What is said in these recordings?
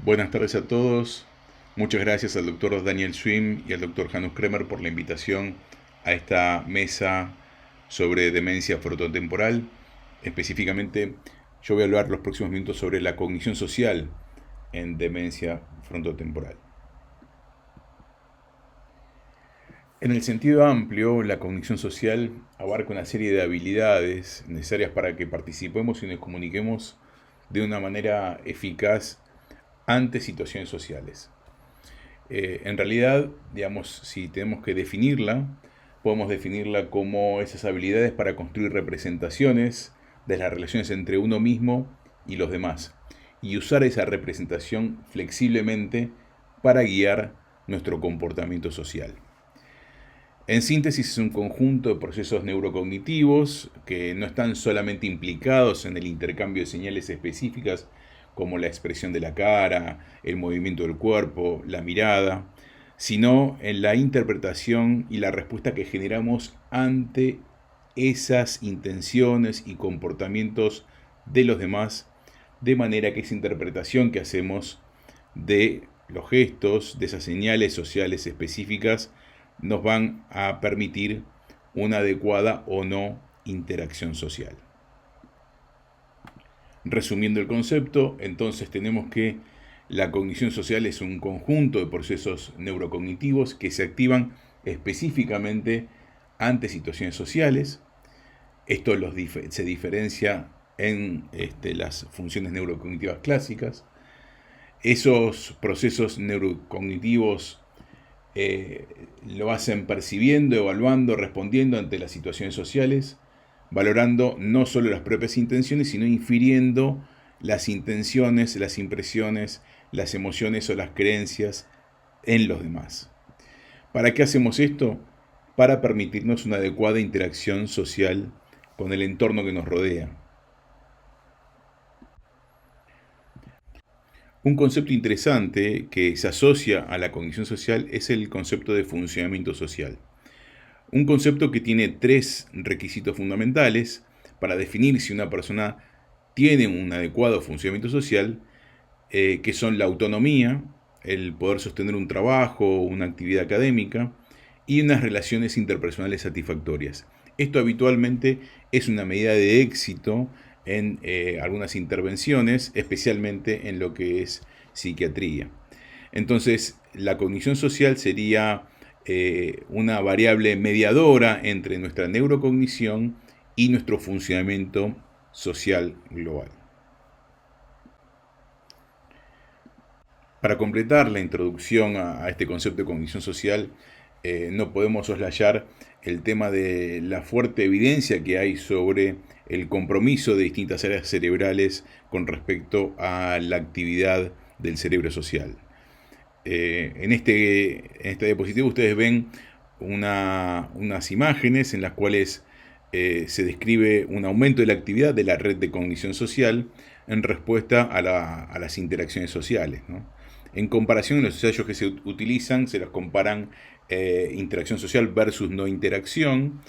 Buenas tardes a todos. Muchas gracias al doctor Daniel Swim y al doctor Hanus Kremer por la invitación a esta mesa sobre demencia frontotemporal. Específicamente, yo voy a hablar los próximos minutos sobre la cognición social en demencia frontotemporal. En el sentido amplio, la cognición social abarca una serie de habilidades necesarias para que participemos y nos comuniquemos de una manera eficaz ante situaciones sociales. En realidad, digamos, si tenemos que definirla, podemos definirla como esas habilidades para construir representaciones de las relaciones entre uno mismo y los demás, y usar esa representación flexiblemente para guiar nuestro comportamiento social. En síntesis, es un conjunto de procesos neurocognitivos que no están solamente implicados en el intercambio de señales específicas como la expresión de la cara, el movimiento del cuerpo, la mirada, sino en la interpretación y la respuesta que generamos ante esas intenciones y comportamientos de los demás, de manera que esa interpretación que hacemos de los gestos, de esas señales sociales específicas, nos van a permitir una adecuada o no interacción social. Resumiendo el concepto, entonces tenemos que la cognición social es un conjunto de procesos neurocognitivos que se activan específicamente ante situaciones sociales. Esto se diferencia en las funciones neurocognitivas clásicas. Esos procesos neurocognitivos lo hacen percibiendo, evaluando, respondiendo ante las situaciones sociales, valorando no solo las propias intenciones, sino infiriendo las intenciones, las impresiones, las emociones o las creencias en los demás. ¿Para qué hacemos esto? Para permitirnos una adecuada interacción social con el entorno que nos rodea. Un concepto interesante que se asocia a la cognición social es el concepto de funcionamiento social. Un concepto que tiene tres requisitos fundamentales para definir si una persona tiene un adecuado funcionamiento social, que son la autonomía, el poder sostener un trabajo, una actividad académica y unas relaciones interpersonales satisfactorias. Esto habitualmente es una medida de éxito en algunas intervenciones, especialmente en lo que es psiquiatría. Entonces, la cognición social sería una variable mediadora entre nuestra neurocognición y nuestro funcionamiento social global. Para completar la introducción a este concepto de cognición social, no podemos soslayar el tema de la fuerte evidencia que hay sobre el compromiso de distintas áreas cerebrales con respecto a la actividad del cerebro social. En esta diapositiva ustedes ven unas imágenes en las cuales se describe un aumento de la actividad de la red de cognición social en respuesta a las interacciones sociales, ¿no? En comparación, en los ensayos que se utilizan, se los comparan interacción social versus no interacción,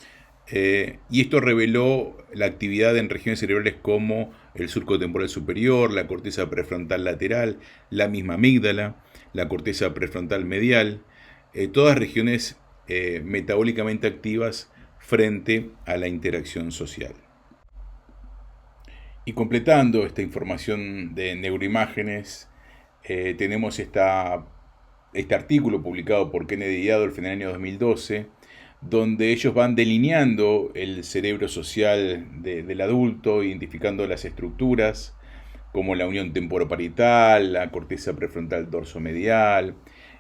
y esto reveló la actividad en regiones cerebrales como el surco temporal superior, la corteza prefrontal lateral, la misma amígdala, la corteza prefrontal medial, todas regiones metabólicamente activas frente a la interacción social. Y completando esta información de neuroimágenes, tenemos este artículo publicado por Kennedy y Adolf en el año 2012, donde ellos van delineando el cerebro social del adulto, identificando las estructuras como la unión temporoparietal, la corteza prefrontal dorsomedial,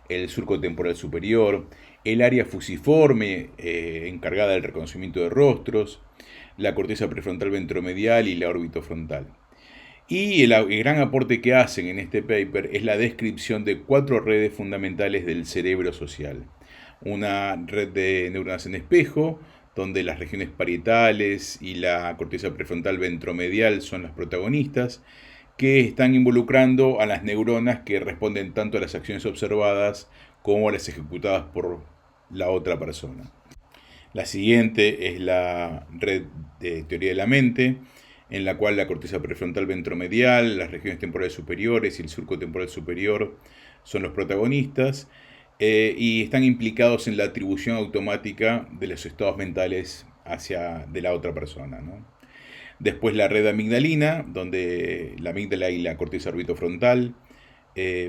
el surco temporal superior, el área fusiforme encargada del reconocimiento de rostros, la corteza prefrontal ventromedial y la órbita frontal. Y el gran aporte que hacen en este paper es la descripción de 4 redes fundamentales del cerebro social. Una red de neuronas en espejo, donde las regiones parietales y la corteza prefrontal ventromedial son las protagonistas, que están involucrando a las neuronas que responden tanto a las acciones observadas como a las ejecutadas por la otra persona. La siguiente es la red de teoría de la mente, en la cual la corteza prefrontal ventromedial, las regiones temporales superiores y el surco temporal superior son los protagonistas, y están implicados en la atribución automática de los estados mentales hacia de la otra persona, ¿no? Después la red amigdalina, donde la amígdala y la corteza orbitofrontal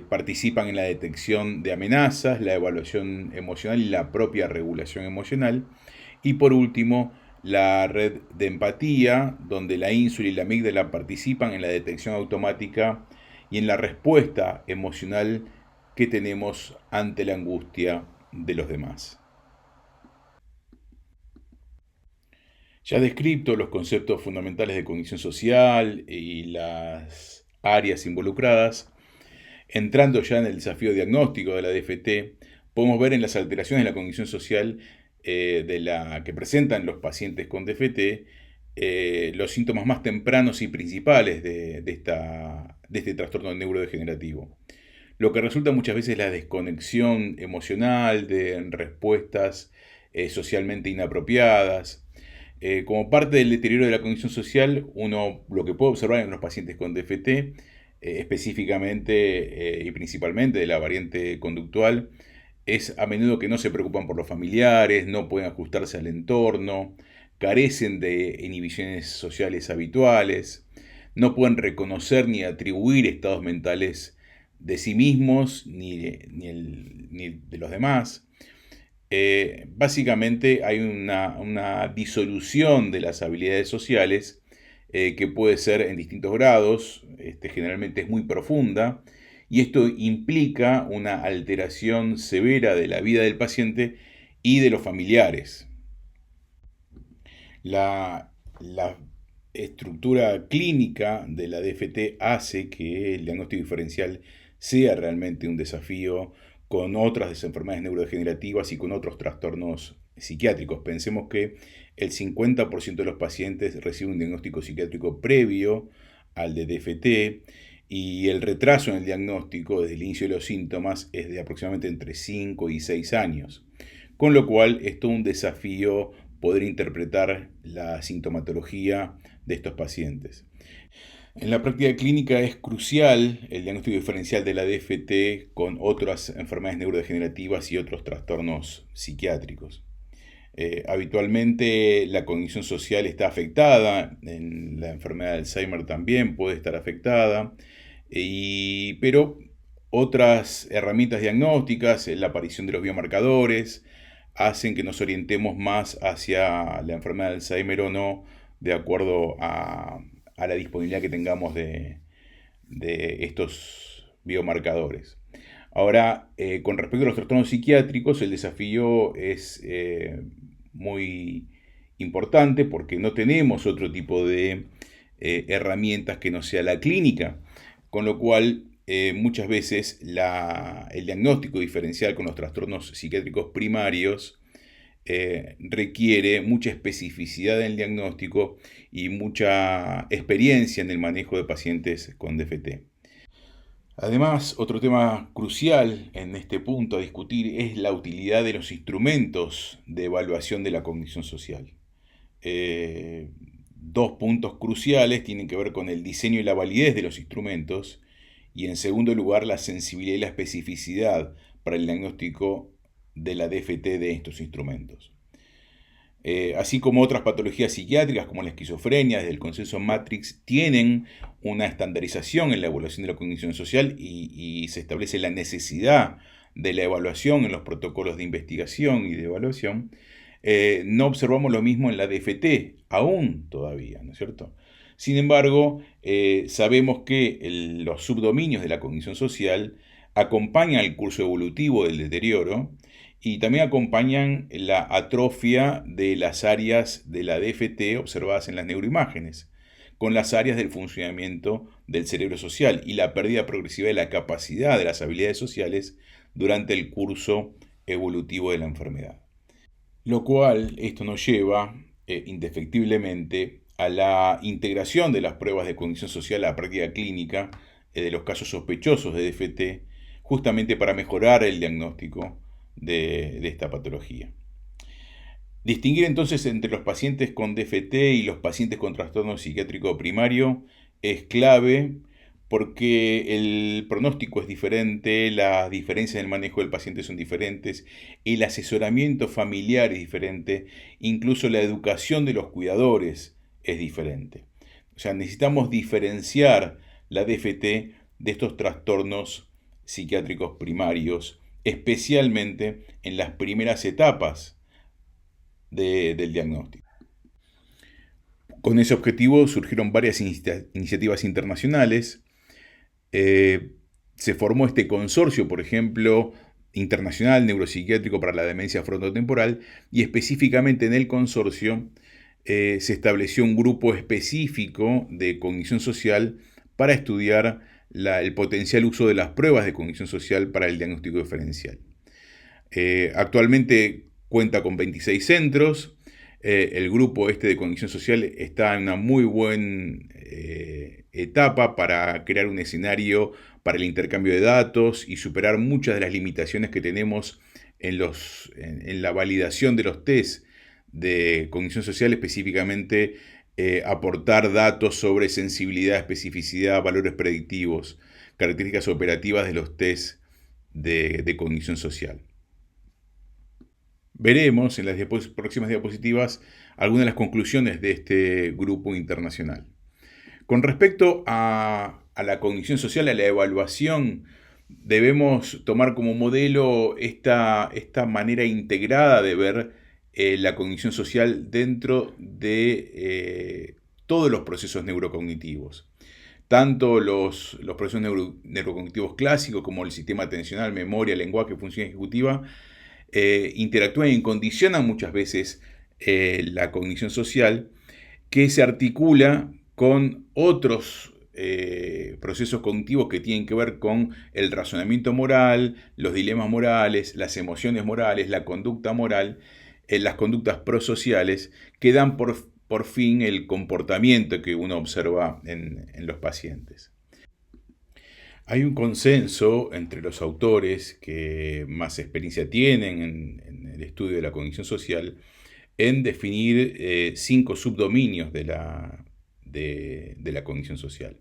participan en la detección de amenazas, la evaluación emocional y la propia regulación emocional. Y por último, la red de empatía, donde la ínsula y la amígdala participan en la detección automática y en la respuesta emocional que tenemos ante la angustia de los demás. Ya descrito los conceptos fundamentales de cognición social y las áreas involucradas, entrando ya en el desafío diagnóstico de la DFT, podemos ver en las alteraciones de la cognición social que presentan los pacientes con DFT los síntomas más tempranos y principales de este trastorno neurodegenerativo. Lo que resulta muchas veces es la desconexión emocional de respuestas socialmente inapropiadas. Como parte del deterioro de la cognición social, uno lo que puede observar en los pacientes con DFT, específicamente y principalmente de la variante conductual, es a menudo que no se preocupan por los familiares, no pueden ajustarse al entorno, carecen de inhibiciones sociales habituales, no pueden reconocer ni atribuir estados mentales de sí mismos ni de los demás. Básicamente hay una disolución de las habilidades sociales que puede ser en distintos grados, generalmente es muy profunda, y esto implica una alteración severa de la vida del paciente y de los familiares. La estructura clínica de la DFT hace que el diagnóstico diferencial sea realmente un desafío con otras enfermedades neurodegenerativas y con otros trastornos psiquiátricos. Pensemos que el 50% de los pacientes reciben un diagnóstico psiquiátrico previo al de DFT y el retraso en el diagnóstico desde el inicio de los síntomas es de aproximadamente entre 5 y 6 años. Con lo cual es todo un desafío poder interpretar la sintomatología de estos pacientes. En la práctica clínica es crucial el diagnóstico diferencial de la DFT con otras enfermedades neurodegenerativas y otros trastornos psiquiátricos. Habitualmente la cognición social está afectada, en la enfermedad de Alzheimer también puede estar afectada, pero otras herramientas diagnósticas, la aparición de los biomarcadores, hacen que nos orientemos más hacia la enfermedad de Alzheimer o no, de acuerdo a la disponibilidad que tengamos de estos biomarcadores. Ahora, con respecto a los trastornos psiquiátricos, el desafío es muy importante porque no tenemos otro tipo de herramientas que no sea la clínica, con lo cual muchas veces el diagnóstico diferencial con los trastornos psiquiátricos primarios requiere mucha especificidad en el diagnóstico y mucha experiencia en el manejo de pacientes con DFT. Además, otro tema crucial en este punto a discutir es la utilidad de los instrumentos de evaluación de la cognición social. Dos puntos cruciales tienen que ver con el diseño y la validez de los instrumentos y en segundo lugar la sensibilidad y la especificidad para el diagnóstico de la DFT de estos instrumentos. Así como otras patologías psiquiátricas como la esquizofrenia, desde el consenso Matrix, tienen una estandarización en la evaluación de la cognición social y se establece la necesidad de la evaluación en los protocolos de investigación y de evaluación, no observamos lo mismo en la DFT, aún todavía, ¿no es cierto? Sin embargo, sabemos que los subdominios de la cognición social acompañan el curso evolutivo del deterioro y también acompañan la atrofia de las áreas de la DFT observadas en las neuroimágenes, con las áreas del funcionamiento del cerebro social y la pérdida progresiva de la capacidad de las habilidades sociales durante el curso evolutivo de la enfermedad. Lo cual esto nos lleva indefectiblemente a la integración de las pruebas de cognición social a la práctica clínica de los casos sospechosos de DFT, justamente para mejorar el diagnóstico de esta patología. Distinguir entonces entre los pacientes con DFT y los pacientes con trastorno psiquiátrico primario es clave porque el pronóstico es diferente, las diferencias en el manejo del paciente son diferentes, el asesoramiento familiar es diferente, incluso la educación de los cuidadores es diferente. O sea, necesitamos diferenciar la DFT de estos trastornos psiquiátricos primarios, especialmente en las primeras etapas del diagnóstico. Con ese objetivo surgieron varias iniciativas internacionales. Se formó este consorcio, por ejemplo, internacional neuropsiquiátrico para la demencia frontotemporal, y específicamente en el consorcio se estableció un grupo específico de cognición social para estudiar el potencial uso de las pruebas de cognición social para el diagnóstico diferencial. Actualmente cuenta con 26 centros. El grupo este de cognición social está en una muy buena etapa para crear un escenario para el intercambio de datos y superar muchas de las limitaciones que tenemos en la validación de los test de cognición social, específicamente aportar datos sobre sensibilidad, especificidad, valores predictivos, características operativas de los test de cognición social. Veremos en las próximas diapositivas algunas de las conclusiones de este grupo internacional. Con respecto a la cognición social, a la evaluación, debemos tomar como modelo esta manera integrada de ver la cognición social dentro de todos los procesos neurocognitivos. Tanto los procesos neurocognitivos clásicos como el sistema atencional, memoria, lenguaje, función ejecutiva, interactúan y condicionan muchas veces la cognición social, que se articula con otros procesos cognitivos que tienen que ver con el razonamiento moral, los dilemas morales, las emociones morales, la conducta moral, las conductas prosociales, que dan por fin el comportamiento que uno observa en los pacientes. Hay un consenso entre los autores que más experiencia tienen en el estudio de la cognición social en definir 5 subdominios de la cognición social.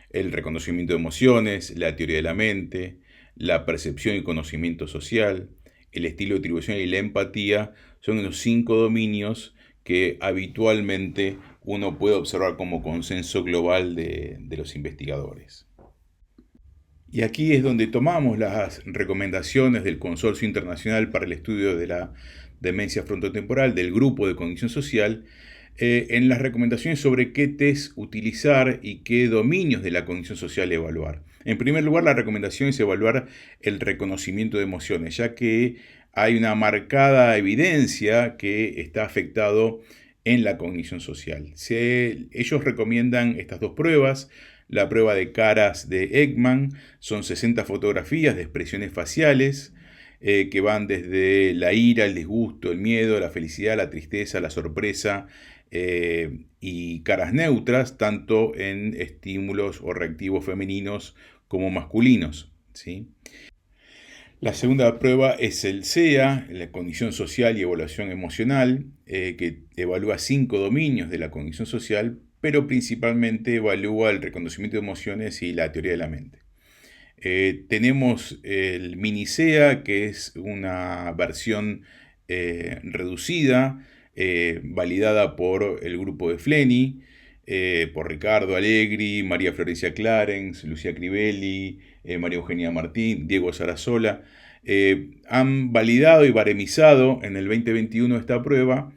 El reconocimiento de emociones, la teoría de la mente, la percepción y conocimiento social, el estilo de atribución y la empatía son los 5 dominios que habitualmente uno puede observar como consenso global de los investigadores. Y aquí es donde tomamos las recomendaciones del Consorcio Internacional para el Estudio de la Demencia Frontotemporal, del Grupo de Cognición Social, en las recomendaciones sobre qué test utilizar y qué dominios de la cognición social evaluar. En primer lugar, la recomendación es evaluar el reconocimiento de emociones, ya que hay una marcada evidencia que está afectado en la cognición social. Ellos recomiendan estas dos pruebas. La prueba de caras de Ekman son 60 fotografías de expresiones faciales que van desde la ira, el disgusto, el miedo, la felicidad, la tristeza, la sorpresa y caras neutras, tanto en estímulos o reactivos femeninos como masculinos, ¿sí? La segunda prueba es el CEA, la Cognición Social y Evaluación Emocional, que evalúa 5 dominios de la cognición social, pero principalmente evalúa el reconocimiento de emociones y la teoría de la mente. Tenemos el mini-CEA, que es una versión reducida, validada por el grupo de Fleni, por Ricardo Allegri, María Florencia Clarence, Lucía Crivelli, María Eugenia Martín, Diego Sarasola. Han validado y baremizado en el 2021 esta prueba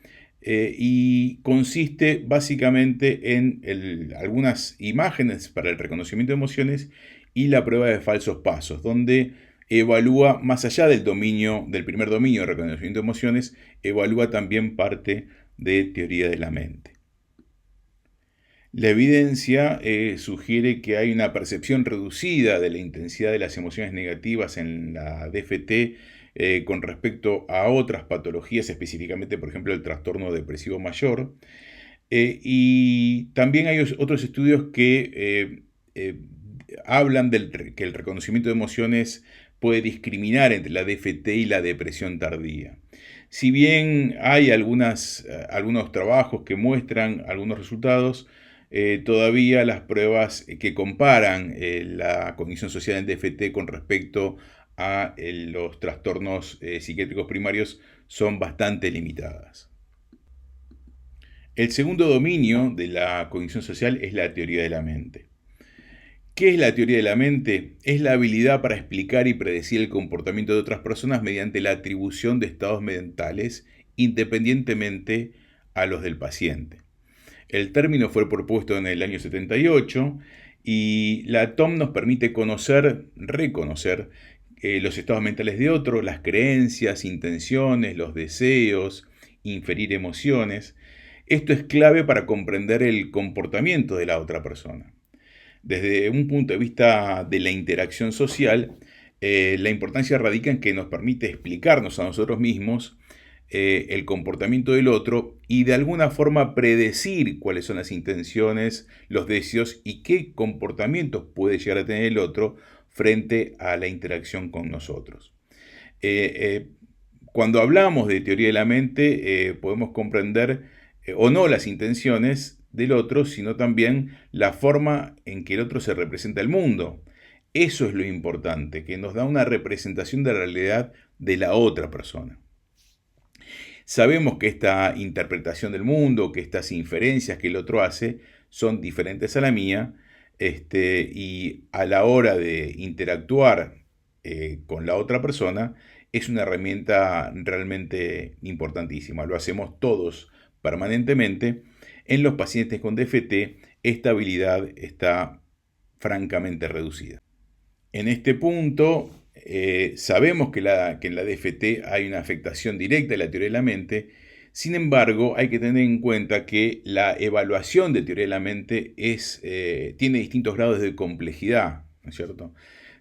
y consiste básicamente en algunas imágenes para el reconocimiento de emociones y la prueba de falsos pasos, donde evalúa, más allá del primer dominio de reconocimiento de emociones, evalúa también parte de teoría de la mente. La evidencia sugiere que hay una percepción reducida de la intensidad de las emociones negativas en la DFT con respecto a otras patologías, específicamente, por ejemplo, el trastorno depresivo mayor. Y también hay otros estudios que hablan que el reconocimiento de emociones puede discriminar entre la DFT y la depresión tardía. Si bien hay algunos trabajos que muestran algunos resultados, todavía las pruebas que comparan la cognición social en DFT con respecto a los trastornos psiquiátricos primarios son bastante limitadas. El segundo dominio de la cognición social es la teoría de la mente. ¿Qué es la teoría de la mente? Es la habilidad para explicar y predecir el comportamiento de otras personas mediante la atribución de estados mentales independientemente a los del paciente. El término fue propuesto en el año 78 y la TOM nos permite reconocer los estados mentales de otro, las creencias, intenciones, los deseos, inferir emociones. Esto es clave para comprender el comportamiento de la otra persona. Desde un punto de vista de la interacción social, la importancia radica en que nos permite explicarnos a nosotros mismos el comportamiento del otro y de alguna forma predecir cuáles son las intenciones, los deseos y qué comportamientos puede llegar a tener el otro frente a la interacción con nosotros. Cuando hablamos de teoría de la mente, podemos comprender o no las intenciones del otro, sino también la forma en que el otro se representa el mundo. Eso es lo importante, que nos da una representación de la realidad de la otra persona. Sabemos que esta interpretación del mundo, que estas inferencias que el otro hace, son diferentes a la mía, y a la hora de interactuar con la otra persona, es una herramienta realmente importantísima. Lo hacemos todos permanentemente. En los pacientes con DFT, esta habilidad está francamente reducida. En este punto, sabemos que en la DFT hay una afectación directa de la teoría de la mente. Sin embargo, hay que tener en cuenta que la evaluación de teoría de la mente tiene distintos grados de complejidad, ¿no es cierto?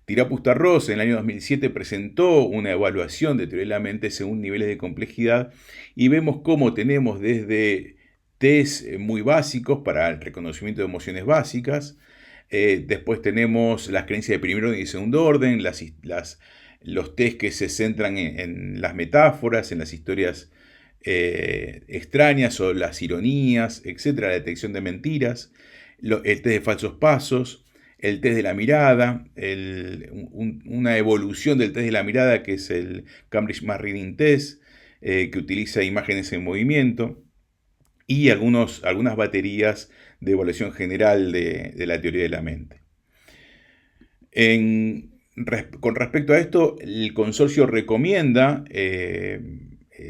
Tirapus-Tarrós en el año 2007 presentó una evaluación de teoría de la mente según niveles de complejidad y vemos cómo tenemos desde test muy básicos para el reconocimiento de emociones básicas, después tenemos las creencias de primer orden y segundo orden, los test que se centran en las metáforas, en las historias extrañas o las ironías, etcétera, la detección de mentiras, el test de falsos pasos, el test de la mirada, una evolución del test de la mirada que es el Cambridge Mass Reading Test, que utiliza imágenes en movimiento, y algunas baterías de evaluación general de la teoría de la mente. Con respecto a esto, el consorcio recomienda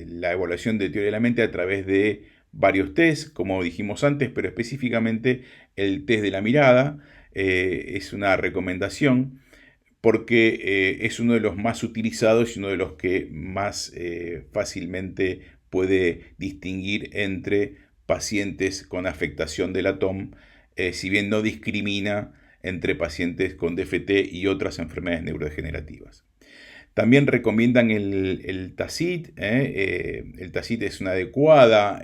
la evaluación de teoría de la mente a través de varios tests, como dijimos antes, pero específicamente el test de la mirada es una recomendación porque es uno de los más utilizados y uno de los que más fácilmente puede distinguir entre pacientes con afectación de la TOM, si bien no discrimina entre pacientes con DFT y otras enfermedades neurodegenerativas. También recomiendan el TACIT. El TACIT es un adecuado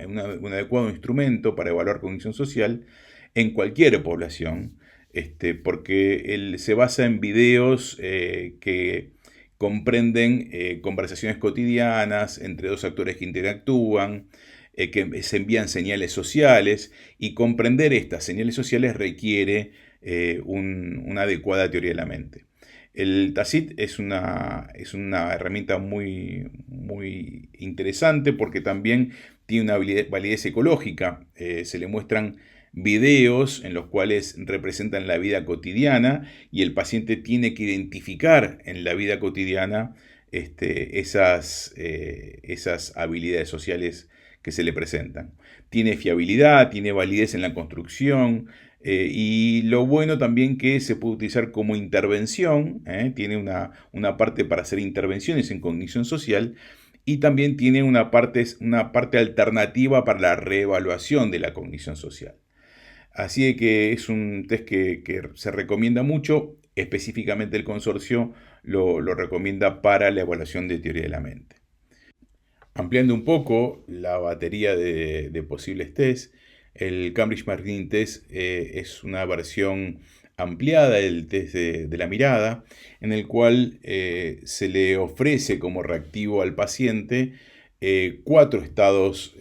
instrumento para evaluar cognición social en cualquier población, porque se basa en videos que comprenden conversaciones cotidianas entre dos actores que interactúan, que se envían señales sociales, y comprender estas señales sociales requiere una adecuada teoría de la mente. El TACIT es una herramienta muy, muy interesante porque también tiene una validez ecológica. Se le muestran videos en los cuales representan la vida cotidiana y el paciente tiene que identificar en la vida cotidiana esas habilidades sociales que se le presentan. Tiene fiabilidad, tiene validez en la construcción, y lo bueno también que se puede utilizar como intervención, tiene una parte para hacer intervenciones en cognición social y también tiene una parte alternativa para la reevaluación de la cognición social. Así que es un test que se recomienda mucho, específicamente el consorcio lo recomienda para la evaluación de teoría de la mente. Ampliando un poco la batería de posibles tests, el Cambridge Mass Reading Test es una versión ampliada, el test de la mirada, en el cual se le ofrece como reactivo al paciente 4 estados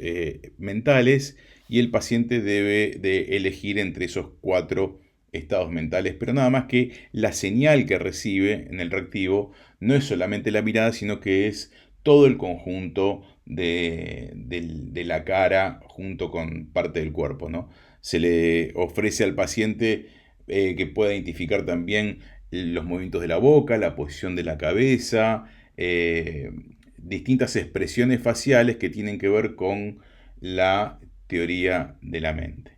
mentales y el paciente debe de elegir entre esos 4 estados mentales, pero nada más que la señal que recibe en el reactivo no es solamente la mirada, sino que es todo el conjunto de la cara junto con parte del cuerpo, ¿no? Se le ofrece al paciente que pueda identificar también los movimientos de la boca, la posición de la cabeza, distintas expresiones faciales que tienen que ver con la teoría de la mente.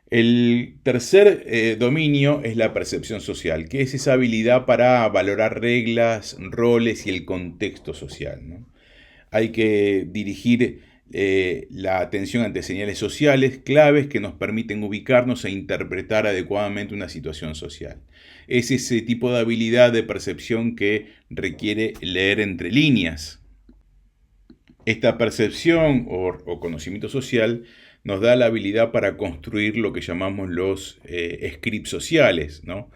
El tercer dominio es la percepción social, que es esa habilidad para valorar reglas, roles y el contexto social, ¿no? Hay que dirigir la atención ante señales sociales claves que nos permiten ubicarnos e interpretar adecuadamente una situación social. Es ese tipo de habilidad de percepción que requiere leer entre líneas. Esta percepción o conocimiento social nos da la habilidad para construir lo que llamamos los scripts sociales, ¿no?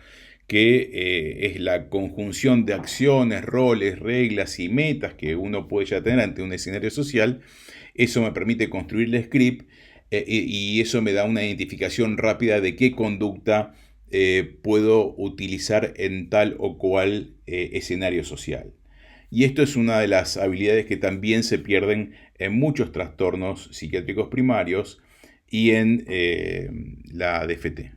Que es la conjunción de acciones, roles, reglas y metas que uno puede ya tener ante un escenario social. Eso me permite construir el script y eso me da una identificación rápida de qué conducta puedo utilizar en tal o cual escenario social. Y esto es una de las habilidades que también se pierden en muchos trastornos psiquiátricos primarios y en la DFT.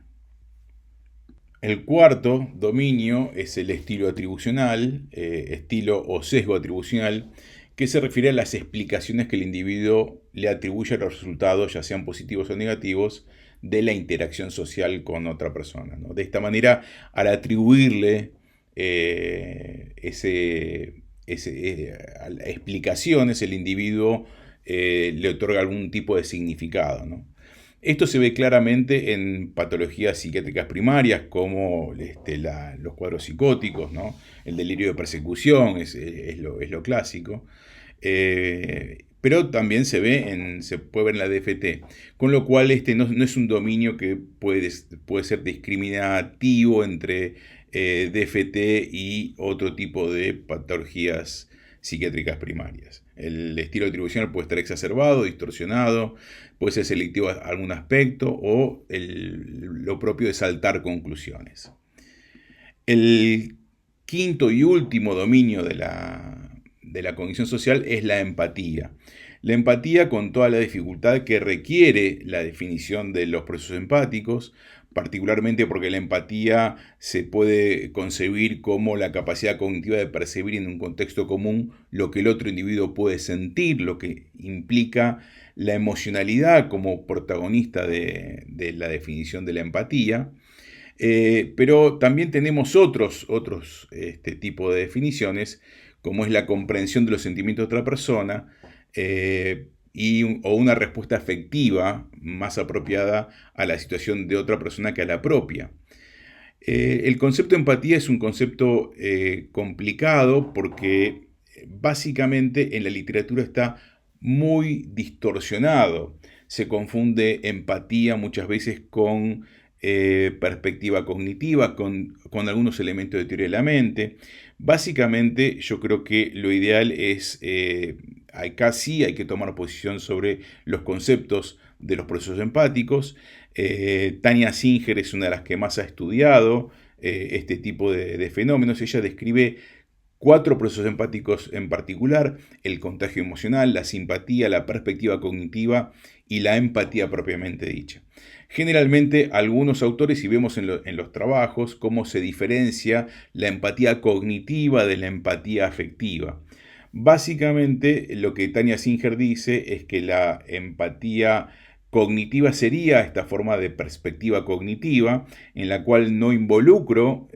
El cuarto dominio es el estilo atribucional, estilo o sesgo atribucional, que se refiere a las explicaciones que el individuo le atribuye a los resultados, ya sean positivos o negativos, de la interacción social con otra persona, ¿no? De esta manera, al atribuirle explicaciones, el individuo le otorga algún tipo de significado, ¿no? Esto se ve claramente en patologías psiquiátricas primarias como los cuadros psicóticos, ¿no? El delirio de persecución es lo clásico. Pero también se puede ver en la DFT, con lo cual no es un dominio que puede ser discriminativo entre DFT y otro tipo de patologías psiquiátricas primarias. El estilo atribucional puede estar exacerbado, distorsionado, puede ser selectivo a algún aspecto o lo propio de saltar conclusiones. El quinto y último dominio de la cognición social es la empatía. La empatía, con toda la dificultad que requiere la definición de los procesos empáticos, particularmente porque la empatía se puede concebir como la capacidad cognitiva de percibir en un contexto común lo que el otro individuo puede sentir, lo que implica la emocionalidad como protagonista de la definición de la empatía. Pero también tenemos otros tipo de definiciones, como es la comprensión de los sentimientos de otra persona, o una respuesta afectiva más apropiada a la situación de otra persona que a la propia. El concepto de empatía es un concepto complicado porque básicamente en la literatura está muy distorsionado. Se confunde empatía muchas veces con perspectiva cognitiva, con algunos elementos de teoría de la mente. Básicamente yo creo que lo ideal es, acá sí hay que tomar posición sobre los conceptos de los procesos empáticos. Tania Singer es una de las que más ha estudiado este tipo de fenómenos. Ella describe 4 procesos empáticos en particular: el contagio emocional, la simpatía, la perspectiva cognitiva y la empatía propiamente dicha. Generalmente algunos autores, y vemos en los trabajos, cómo se diferencia la empatía cognitiva de la empatía afectiva. Básicamente lo que Tania Singer dice es que la empatía cognitiva sería esta forma de perspectiva cognitiva en la cual no involucro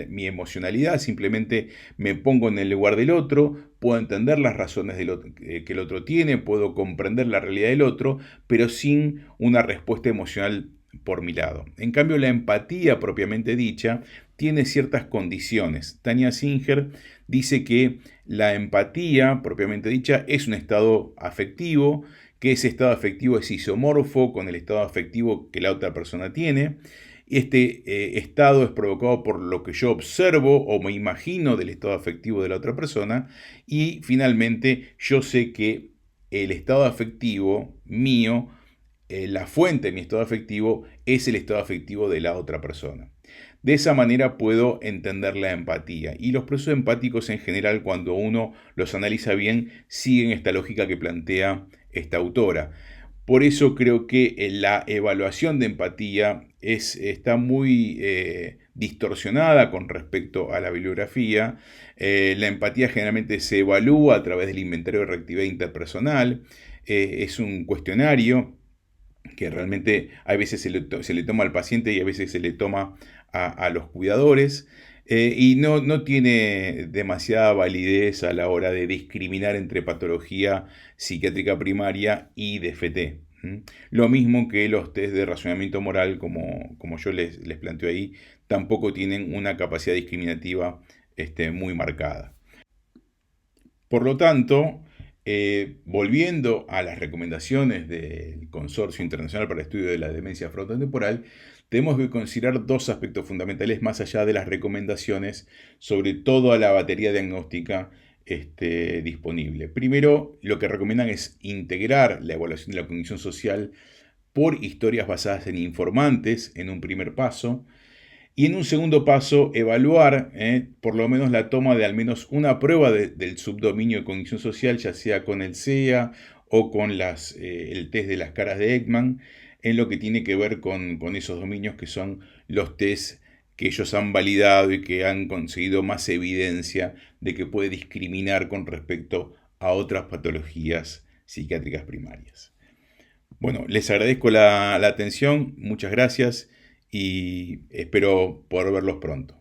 mi emocionalidad, simplemente me pongo en el lugar del otro, puedo entender las razones que el otro tiene, puedo comprender la realidad del otro, pero sin una respuesta emocional por mi lado. En cambio, la empatía propiamente dicha tiene ciertas condiciones. Tania Singer dice que la empatía propiamente dicha es un estado afectivo que ese estado afectivo es isomorfo con el estado afectivo que la otra persona tiene. Este estado es provocado por lo que yo observo o me imagino del estado afectivo de la otra persona. Y finalmente, yo sé que el estado afectivo mío, la fuente de mi estado afectivo, es el estado afectivo de la otra persona. De esa manera puedo entender la empatía. Y los procesos empáticos en general, cuando uno los analiza bien, siguen esta lógica que plantea esta autora. Por eso creo que la evaluación de empatía está muy distorsionada con respecto a la bibliografía. La empatía generalmente se evalúa a través del inventario de reactividad interpersonal. Es un cuestionario que realmente a veces se le toma al paciente y a veces se le toma a los cuidadores, y no tiene demasiada validez a la hora de discriminar entre patología psiquiátrica primaria y DFT. Lo mismo que los test de razonamiento moral, como yo les planteo ahí, tampoco tienen una capacidad discriminativa muy marcada. Por lo tanto, volviendo a las recomendaciones del Consorcio Internacional para el Estudio de la Demencia Frontotemporal, tenemos que considerar dos aspectos fundamentales más allá de las recomendaciones sobre toda la batería diagnóstica disponible. Primero, lo que recomiendan es integrar la evaluación de la cognición social por historias basadas en informantes en un primer paso. Y en un segundo paso, evaluar por lo menos la toma de al menos una prueba del subdominio de cognición social, ya sea con el CEA o con el test de las caras de Ekman, en lo que tiene que ver con esos dominios que son los test que ellos han validado y que han conseguido más evidencia de que puede discriminar con respecto a otras patologías psiquiátricas primarias. Bueno, les agradezco la atención, muchas gracias y espero poder verlos pronto.